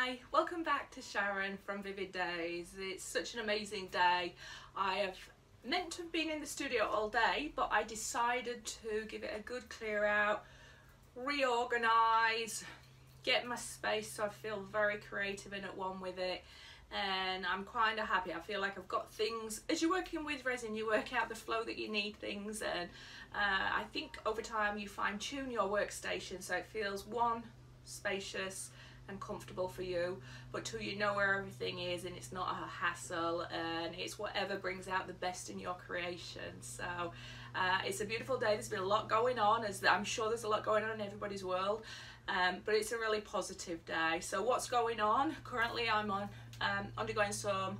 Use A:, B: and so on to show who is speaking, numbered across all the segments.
A: Hi, welcome back to Sharon from Vivid Days. It's such an amazing day. I have meant to have been in the studio all day, but I decided to give it a good clear out, reorganise, get my space so I feel very creative and at one with it. And I'm kind of happy. I feel like I've got things, as you're working with resin, you work out the flow that you need things, and I think over time you fine tune your workstation so it feels one, spacious and comfortable for you, but two, you know where everything is and it's not a hassle, and it's whatever brings out the best in your creation. So it's a beautiful day. There's been a lot going on, as I'm sure there's a lot going on in everybody's world, but it's a really positive day. So what's going on currently? I'm on undergoing some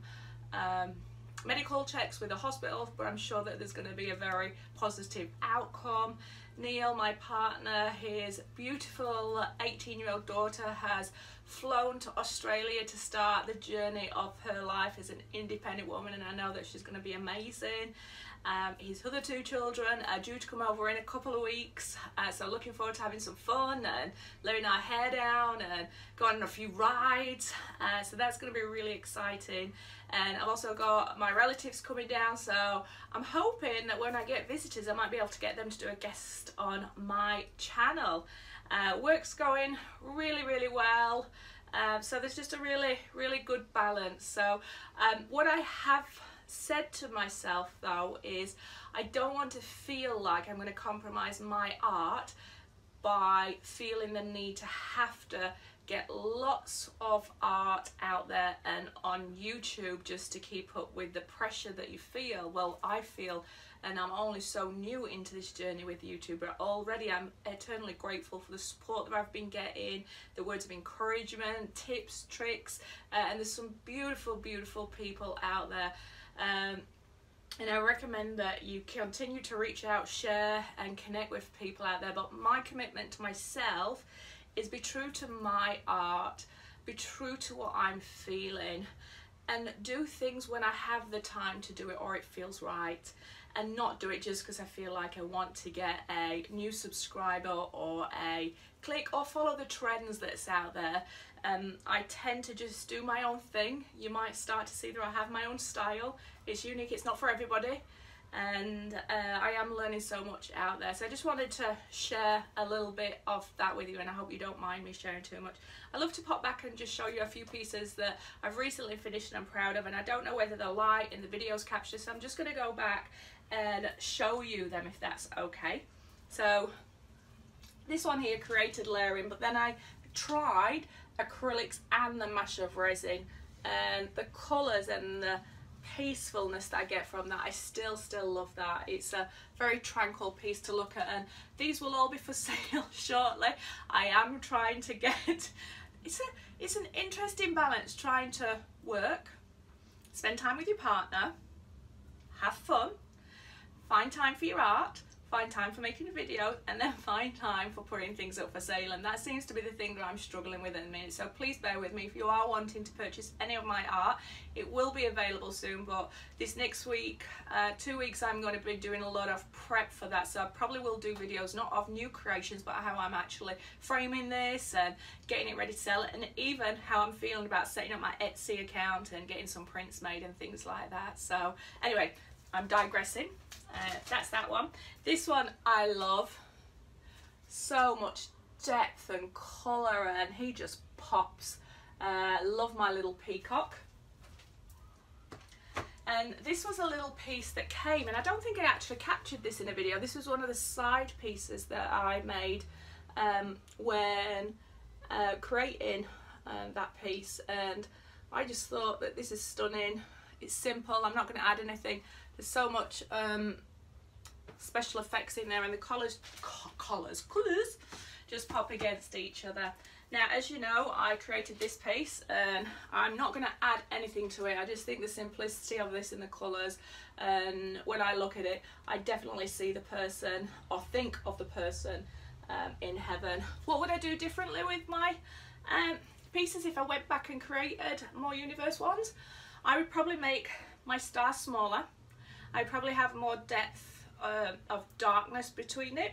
A: medical checks with a hospital, but I'm sure that there's going to be a very positive outcome. Neil, my partner, his beautiful 18-year-old daughter has flown to Australia to start the journey of her life as an independent woman, and I know that she's going to be amazing. His other two children are due to come over in a couple of weeks, so looking forward to having some fun and letting our hair down and going on a few rides, so that's going to be really exciting. And I've also got my relatives coming down, so I'm hoping that when I get visitors I might be able to get them to do a guest on my channel. Work's going really well, so there's just a really good balance. So what I have said to myself though is I don't want to feel like I'm going to compromise my art by feeling the need to have to get lots of art out there and on YouTube just to keep up with the pressure that you feel. Well, I feel, and I'm only so new into this journey with YouTube, but already I'm eternally grateful for the support that I've been getting, the words of encouragement, tips, tricks, and there's some beautiful people out there. And I recommend that you continue to reach out, share and connect with people out there. But my commitment to myself is be true to my art, be true to what I'm feeling, and do things when I have the time to do it or it feels right, and not do it just because I feel like I want to get a new subscriber or a click or follow the trends that's out there. I tend to just do my own thing. You might start to see that I have my own style. It's unique, it's not for everybody, and I am learning so much out there. So I just wanted to share a little bit of that with you, and I hope you don't mind me sharing too much. I love to pop back and just show you a few pieces that I've recently finished and I'm proud of, and I don't know whether the light in the video's captured, so I'm just going to go back and show you them if that's okay. So this one here created layering, but then I tried acrylics and the mash of resin, and the colours and the peacefulness that I get from that, I still love that. It's a very tranquil piece to look at, and these will all be for sale shortly. I am trying to get, it's an interesting balance, trying to work, spend time with your partner, have fun, find time for your art, find time for making a video, and then find time for putting things up for sale. And that seems to be the thing that I'm struggling with at the minute, so please bear with me. If you are wanting to purchase any of my art, it will be available soon, but this next week, 2 weeks, I'm going to be doing a lot of prep for that, so I probably will do videos not of new creations but how I'm actually framing this and getting it ready to sell, and even how I'm feeling about setting up my Etsy account and getting some prints made and things like that. So anyway, I'm digressing. That's that one. This one I love. So much depth and colour, and he just pops. Love my little peacock. And this was a little piece that came, and I don't think I actually captured this in a video. This was one of the side pieces that I made when creating that piece, and I just thought that this is stunning. It's simple, I'm not going to add anything. There's so much special effects in there, and the colours just pop against each other. Now, as you know, I created this piece, and I'm not going to add anything to it. I just think the simplicity of this and the colours, and when I look at it, I definitely see the person, or think of the person in heaven. What would I do differently with my pieces if I went back and created more universe ones? I would probably make my star smaller. I'd probably have more depth of darkness between it.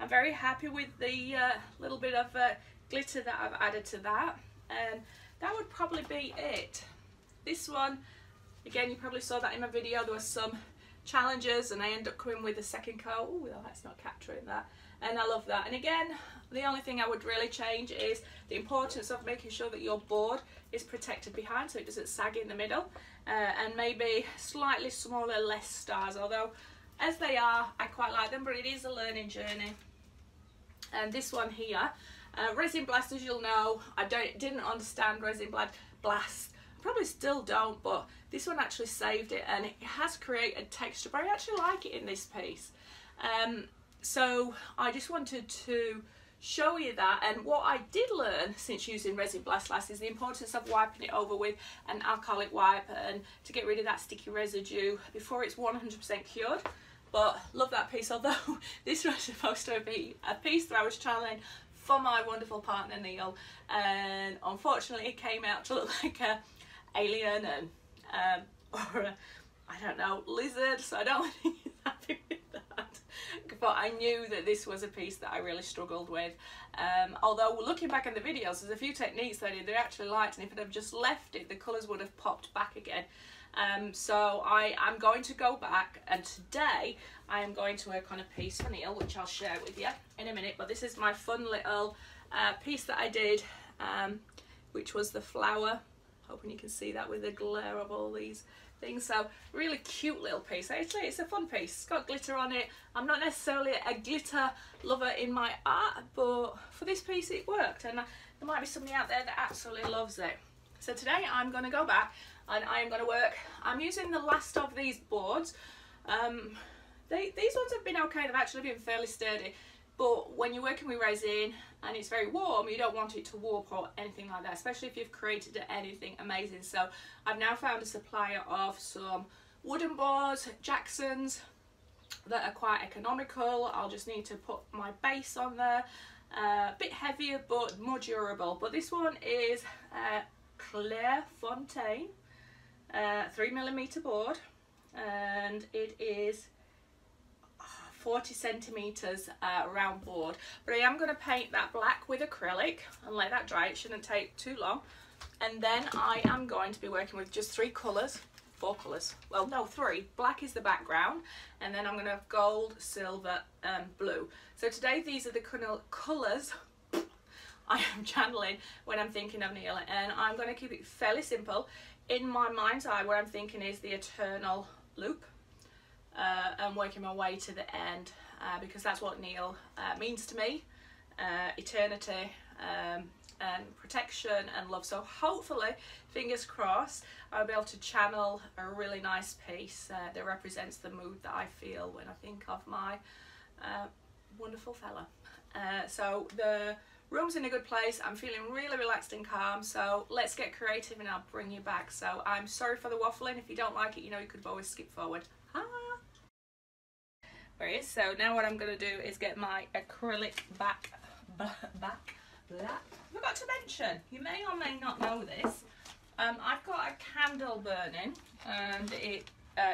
A: I'm very happy with the little bit of glitter that I've added to that, and that would probably be it. This one, again, you probably saw that in my video, there were some challenges and I ended up coming with a second coat. Oh, that's not capturing that, and I love that. And again, the only thing I would really change is the importance of making sure that your board is protected behind so it doesn't sag in the middle, and maybe slightly smaller, less stars, although as they are, I quite like them, but it is a learning journey. And this one here, resin blast, as you'll know, I didn't understand resin blast. I probably still don't, but this one actually saved it, and it has created texture, but I actually like it in this piece. So I just wanted to show you that. And what I did learn since using resin blast last is the importance of wiping it over with an alcoholic wipe and to get rid of that sticky residue before it's 100% cured. But love that piece, although this was supposed to be a piece that I was channeling for my wonderful partner Neil, and unfortunately it came out to look like a alien and or a, I don't know, lizard, so I don't think he's happy with that. But I knew that this was a piece that I really struggled with. Although looking back in the videos, there's a few techniques that I did that I actually liked, and if I'd have just left it, the colours would have popped back again. So I'm going to go back, and today I am going to work on a piece for Neil, which I'll share with you in a minute. But this is my fun little piece that I did, which was the flower. Hoping you can see that with the glare of all these things. So really cute little piece. Actually, it's a fun piece. It's got glitter on it. I'm not necessarily a glitter lover in my art, but for this piece it worked, and there might be somebody out there that absolutely loves it. So today I'm going to go back and I am going to work. I'm using the last of these boards. These ones have been okay. They've actually been fairly sturdy. But when you're working with resin and it's very warm, you don't want it to warp or anything like that, especially if you've created anything amazing. So I've now found a supplier of some wooden boards, Jacksons, that are quite economical. I'll just need to put my base on there. A bit heavier but more durable. But this one is Clairefontaine 3mm board, and it is 40 centimeters round board. But I am going to paint that black with acrylic and let that dry. It shouldn't take too long. And then I am going to be working with just 3 colours, 4 colours, well no, 3. Black is the background, and then I'm going to have gold, silver and blue. So today these are the colours I am channeling when I'm thinking of Neil, and I'm going to keep it fairly simple. In my mind's eye, what I'm thinking is the eternal loop. And working my way to the end, because that's what Neil means to me, eternity and protection and love. So hopefully, fingers crossed, I'll be able to channel a really nice piece that represents the mood that I feel when I think of my wonderful fella. So the room's in a good place. I'm feeling really relaxed and calm, so let's get creative and I'll bring you back. So I'm sorry for the waffling. If you don't like it, you know, you could always skip forward. So now what I'm going to do is get my acrylic back black. I forgot to mention, you may or may not know this, I've got a candle burning, and it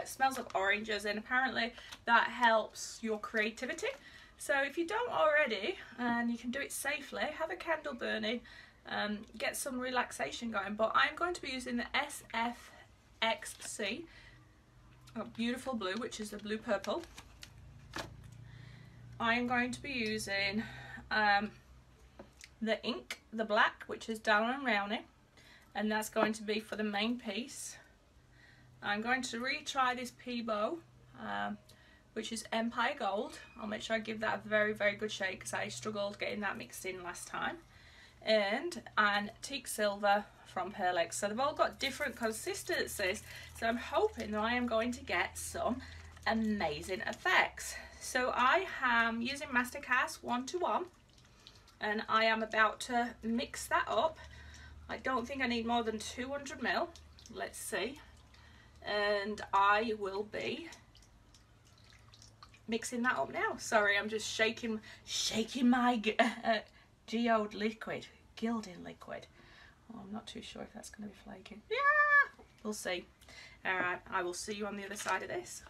A: smells of oranges, and apparently that helps your creativity. So if you don't already, and you can do it safely, have a candle burning, get some relaxation going. But I'm going to be using the SFXC, a beautiful blue, which is the blue purple. I'm going to be using the ink, the black, which is Dallin & Rowney, and that's going to be for the main piece. I'm going to retry this Peebo, which is Empire Gold. I'll make sure I give that a very, very good shake because I struggled getting that mixed in last time. And Antique Silver from Pearl. So they've all got different consistencies, so I'm hoping that I am going to get some amazing effects. So I am using Mastercast 1:1, and I am about to mix that up. I don't think I need more than 200 ml. Let's see. And I will be mixing that up now. Sorry, I'm just shaking my geode liquid, gilding liquid. Oh, I'm not too sure if that's going to be flaking. Yeah, we'll see. All right, I will see you on the other side of this.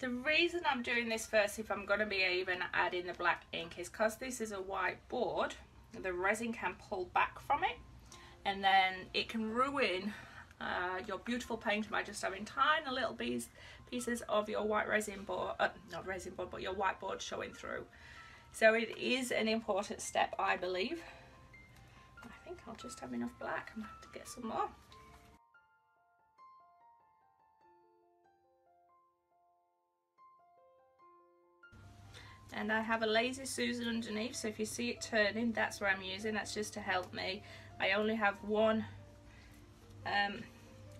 A: The reason I'm doing this first, if I'm going to be even adding the black ink, is because this is a white board, the resin can pull back from it, and then it can ruin your beautiful paint by just having tiny little pieces of your white resin board, not resin board, but your whiteboard showing through. So it is an important step, I believe. I think I'll just have enough black. I'm going to have to get some more. And I have a Lazy Susan underneath, so if you see it turning, that's what I'm using. That's just to help me. I only have one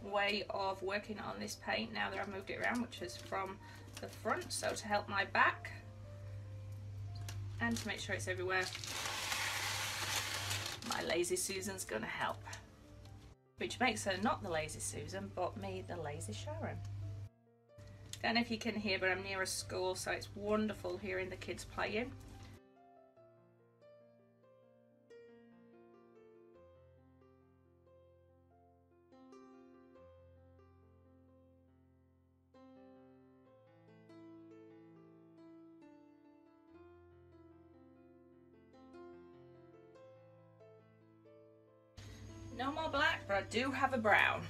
A: way of working on this paint now that I've moved it around, which is from the front, so to help my back and to make sure it's everywhere, my Lazy Susan's gonna help, which makes her not the Lazy Susan but me the Lazy Sharon. Don't know if you can hear, but I'm near a school, so it's wonderful hearing the kids playing. No more black, but I do have a brown.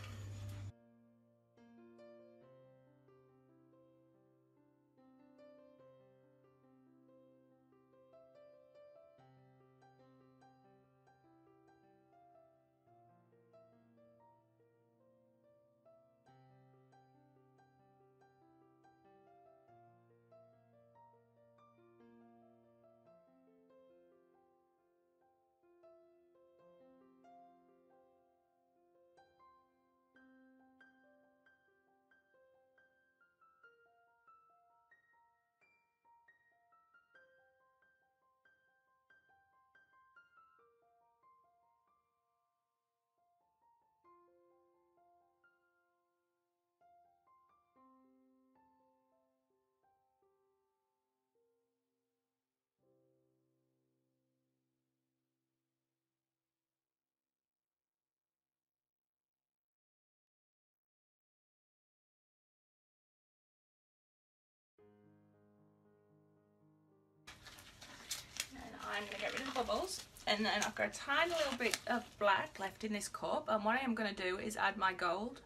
A: I'm going to get rid of the bubbles, and then I've got a tiny little bit of black left in this cup, and what I am going to do is add my gold,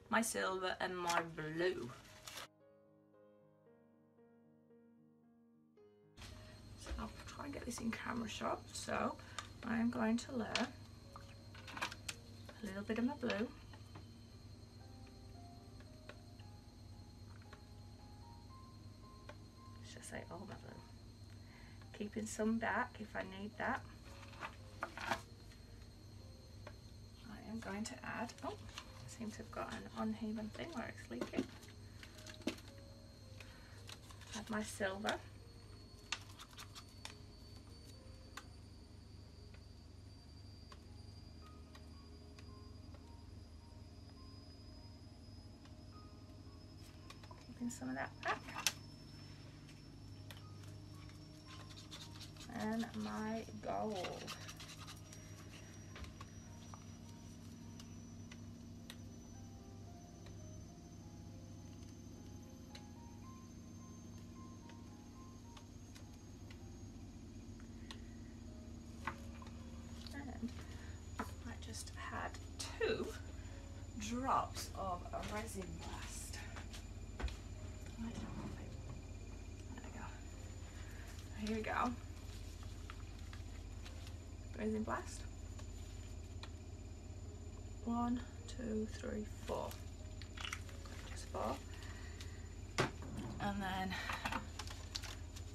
A: my silver and my blue. So I'll try and get this in camera shot, so I am going to layer a little bit of my blue, should I say all my blue, keeping some back if I need that. I am going to add, oh, I seem to have got an uneven thing where it's leaking. Add my silver. Keeping some of that back. And my gold. And I just had 2 drops of a resin blast. There we go. Here we go. Resin blast. 1, 2, 3, 4. Just 4. And then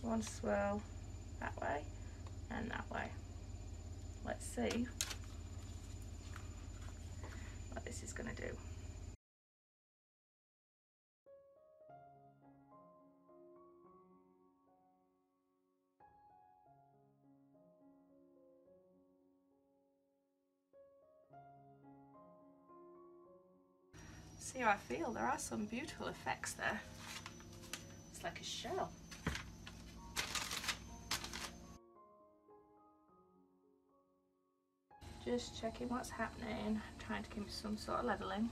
A: 1 swirl that way and that way. Let's see what this is going to do. See how I feel? There are some beautiful effects there. It's like a shell. Just checking what's happening, trying to give some sort of leveling.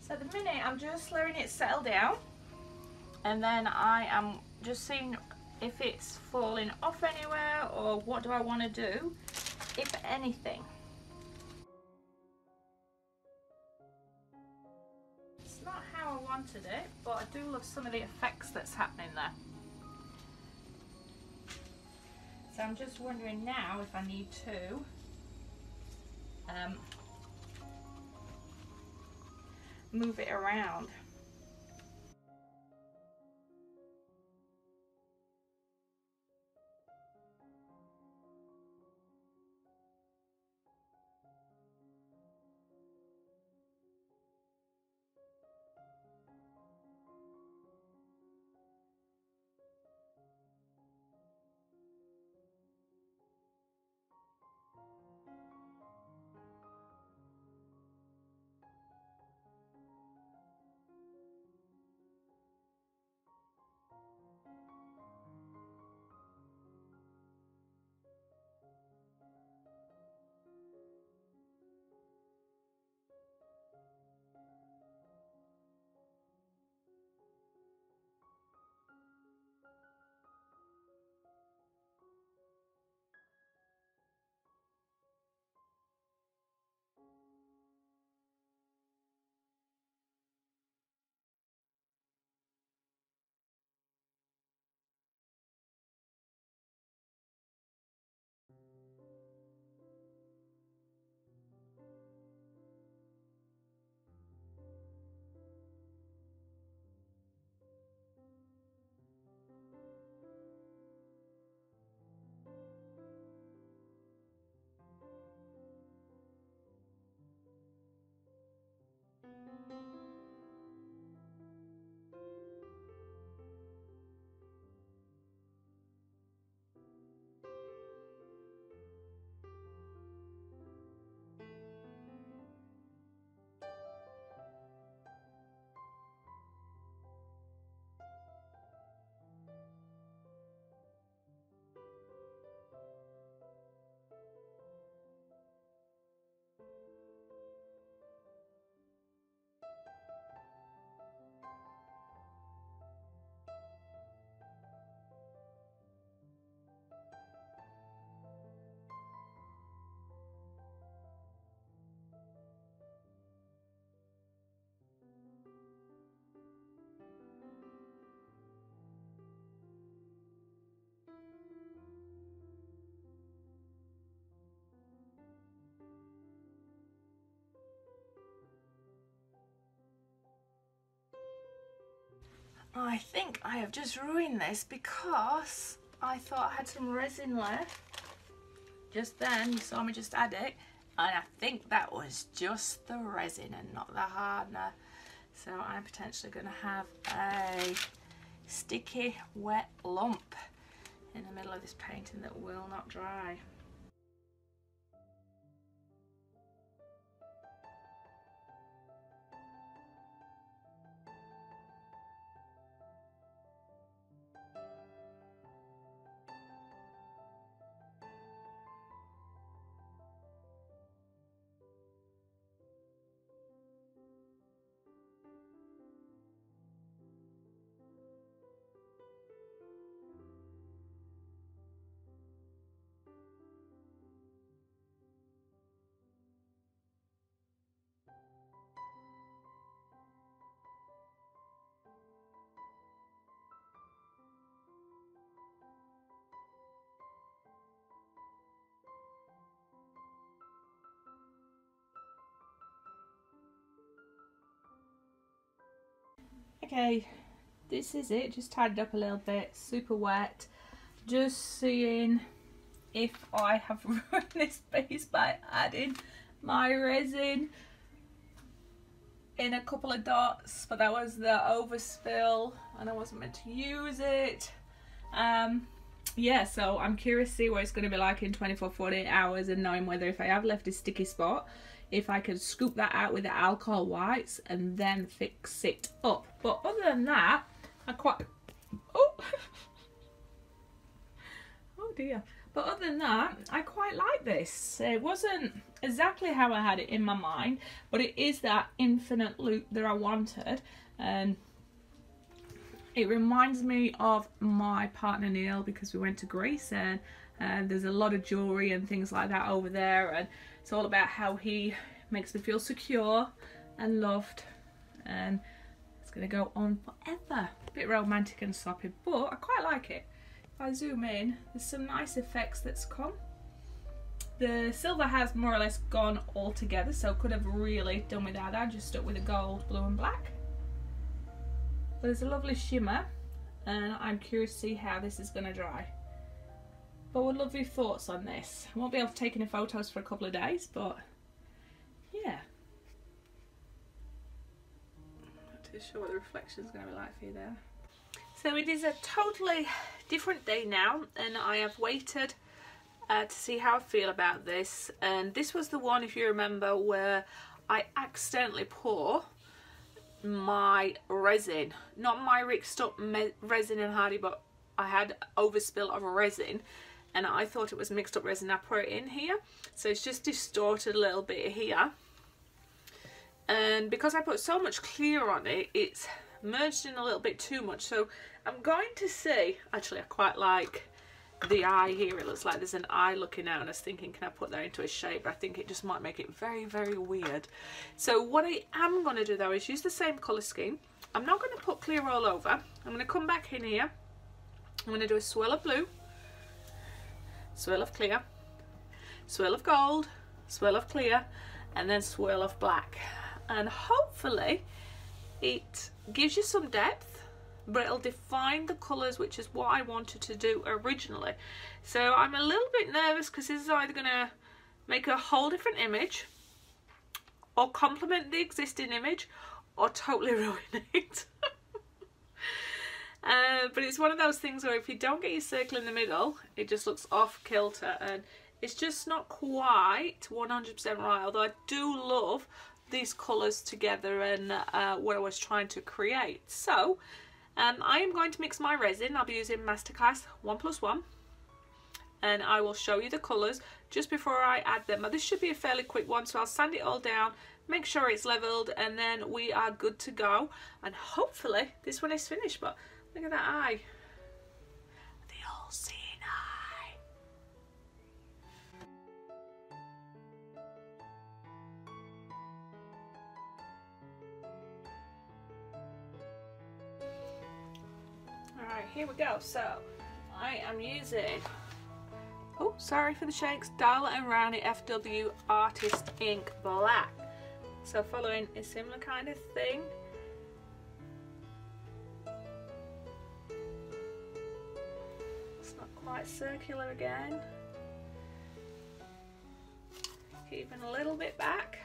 A: So at the minute I'm just letting it settle down, and then I am just seeing if it's falling off anywhere or what do I want to do, if anything. It's not how I wanted it, but I do love some of the effects that's happening there. So I'm just wondering now if I need to move it around. I think I have just ruined this because I thought I had some resin left. Just then you saw me just add it, and I think that was just the resin and not the hardener. So I'm potentially going to have a sticky wet lump in the middle of this painting that will not dry. Okay, this is it, just tidied up a little bit, super wet. Just seeing if I have ruined this piece by adding my resin in a couple of dots, but that was the overspill and I wasn't meant to use it. Yeah, so I'm curious to see what it's going to be like in 24-48 hours, and knowing whether, if I have left a sticky spot, if I can scoop that out with the alcohol whites and then fix it up. But other than that, I quite... Oh! Oh dear. But other than that, I quite like this. It wasn't exactly how I had it in my mind, but it is that infinite loop that I wanted, and it reminds me of my partner Neil, because we went to Greece and there's a lot of jewellery and things like that over there, and it's all about how he makes me feel secure and loved, and it's going to go on forever. A bit romantic and soppy, but I quite like it. If I zoom in, there's some nice effects that's come. The silver has more or less gone all together, so could have really done without that, just stuck with the gold, blue and black. But there's a lovely shimmer, and I'm curious to see how this is going to dry. But would love your thoughts on this. I won't be able to take any photos for a couple of days, but yeah. Not too sure what the reflection is going to be like for you there. So it is a totally different day now, and I have waited to see how I feel about this. And this was the one, if you remember, where I accidentally pour my resin, not my mixed up resin and hardy, but I had overspill of resin, and I thought it was mixed up resin. I put it in here, so it's just distorted a little bit here, and because I put so much clear on it, it's merged in a little bit too much. So I'm going to see, actually I quite like the eye here. It looks like there's an eye looking out, and I was thinking, can I put that into a shape? But I think it just might make it very, very weird. So what I am going to do though is use the same colour scheme. I'm not going to put clear all over. I'm going to come back in here. I'm going to do a swirl of blue, swirl of clear, swirl of gold, swirl of clear, and then swirl of black. And hopefully it gives you some depth, but it'll define the colours, which is what I wanted to do originally. So I'm a little bit nervous because this is either going to make a whole different image, or complement the existing image, or totally ruin it. But it's one of those things where if you don't get your circle in the middle, it just looks off kilter, and it's just not quite 100% right, although I do love these colours together and what I was trying to create. So I am going to mix my resin. I'll be using Masterclass 1+1, and I will show you the colours just before I add them. But this should be a fairly quick one, so I'll sand it all down, make sure it's levelled, and then we are good to go. And hopefully this one is finished. But look at that eye, the all-seeing eye. Alright, here we go. So I am using, oh sorry for the shakes, Darla and Rowney FW Artist Ink Black. So following a similar kind of thing. It's not quite circular again. Keeping a little bit back.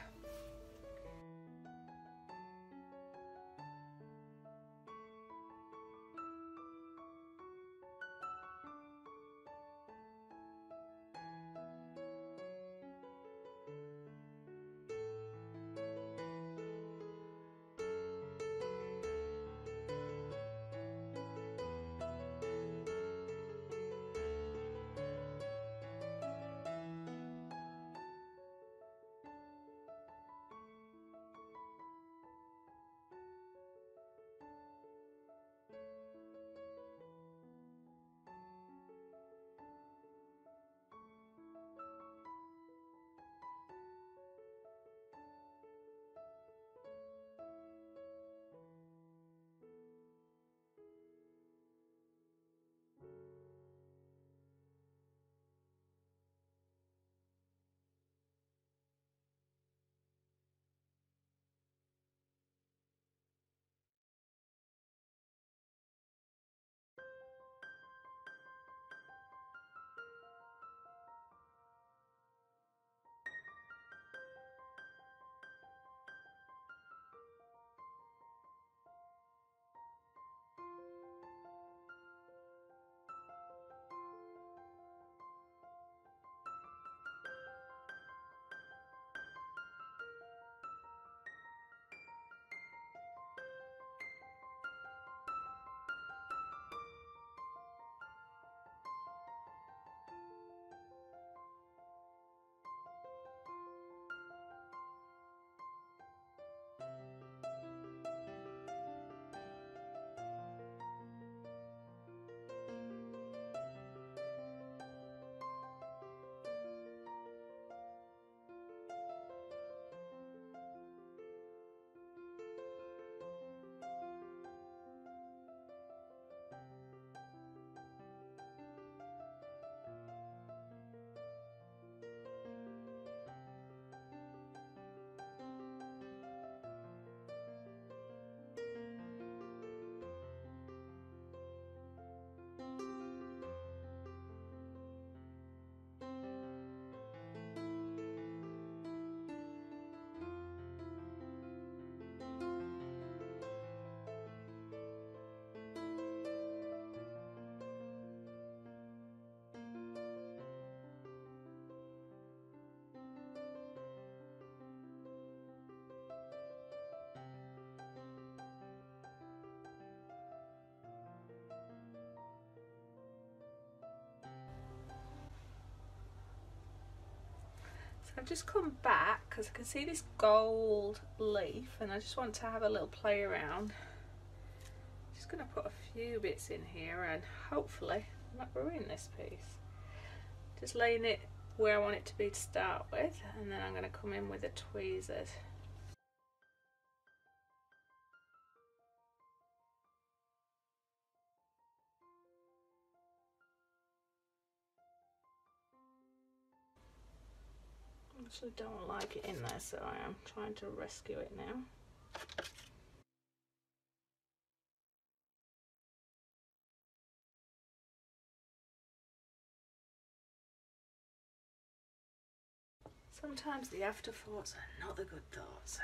A: I've just come back because I can see this gold leaf and I just want to have a little play around. Just going to put a few bits in here and hopefully not ruin this piece. Just laying it where I want it to be to start with, and then I'm going to come in with the tweezers. I actually don't like it in there, so I am trying to rescue it now. Sometimes the afterthoughts are not the good thoughts.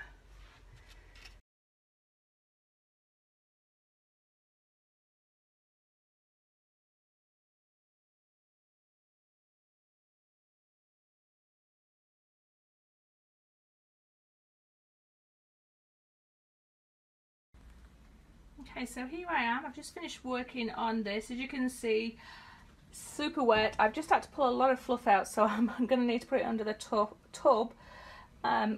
A: Okay, so here I am. I've just finished working on this. As you can see, super wet. I've just had to pull a lot of fluff out, so I'm going to need to put it under the tub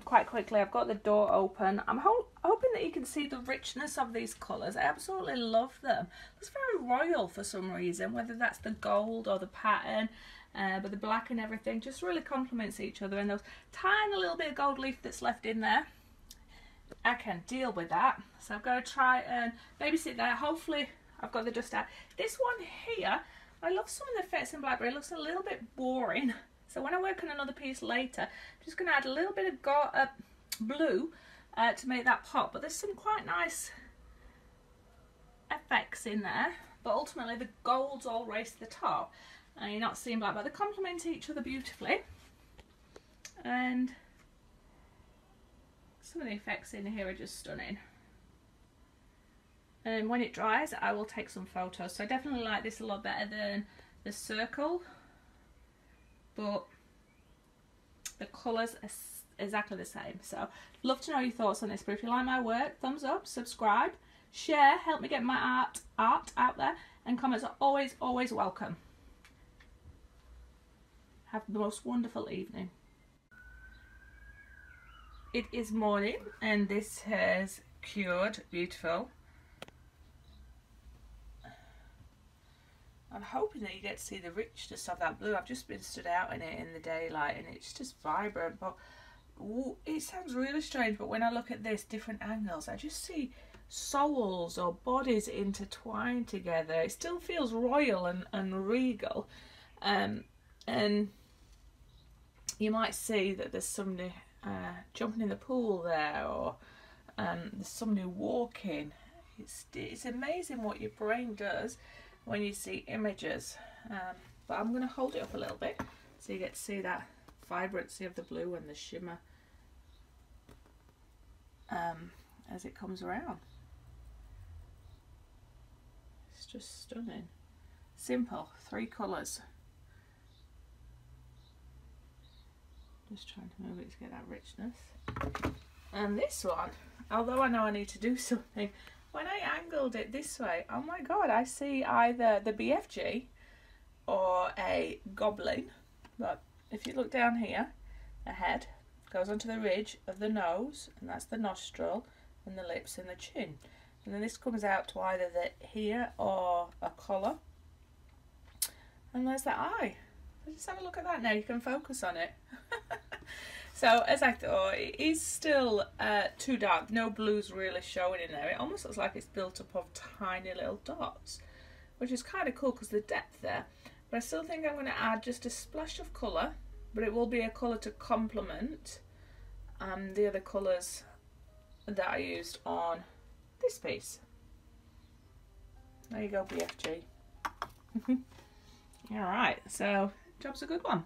A: quite quickly. I've got the door open. I'm hoping that you can see the richness of these colours. I absolutely love them. It's very royal for some reason, whether that's the gold or the pattern, but the black and everything just really complements each other. And those tiny little bit of gold leaf that's left in there, I can deal with that. So I've got to try and babysit that. Hopefully I've got the dust out. This one here, I love some of the effects in blackberry. It looks a little bit boring. So when I work on another piece later, I'm just going to add a little bit of blue to make that pop. But there's some quite nice effects in there. But ultimately the golds all race to the top. And you're not seeing black, but they complement each other beautifully. And some of the effects in here are just stunning. And when it dries, I will take some photos. So I definitely like this a lot better than the circle, but the colours are exactly the same. So love to know your thoughts on this. But if you like my work, thumbs up, subscribe, share, help me get my art out there, and comments are always welcome. Have the most wonderful evening. It is morning and this has cured beautiful. I'm hoping that you get to see the richness of that blue. I've just been stood out in it in the daylight and it's just vibrant, but it sounds really strange, but when I look at this different angles, I just see souls or bodies intertwined together. It still feels royal and regal, and you might see that there's somebody jumping in the pool there, or there's somebody walking. It's amazing what your brain does when you see images. But I'm going to hold it up a little bit so you get to see that vibrancy of the blue and the shimmer as it comes around. It's just stunning. Simple, 3 colours. Just trying to move it to get that richness. And this one, although I know I need to do something, when I angled it this way, oh my god, I see either the BFG or a goblin. But if you look down here, the head goes onto the ridge of the nose, and that's the nostril and the lips and the chin. And then this comes out to either the here or a collar. And there's the eye. Just have a look at that now, you can focus on it. So as I thought, it is still too dark. No blues really showing in there. It almost looks like it's built up of tiny little dots, which is kind of cool because the depth there. But I still think I'm going to add just a splash of colour, but it will be a colour to complement the other colours that I used on this piece. There you go, BFG. Alright, so job's a good one.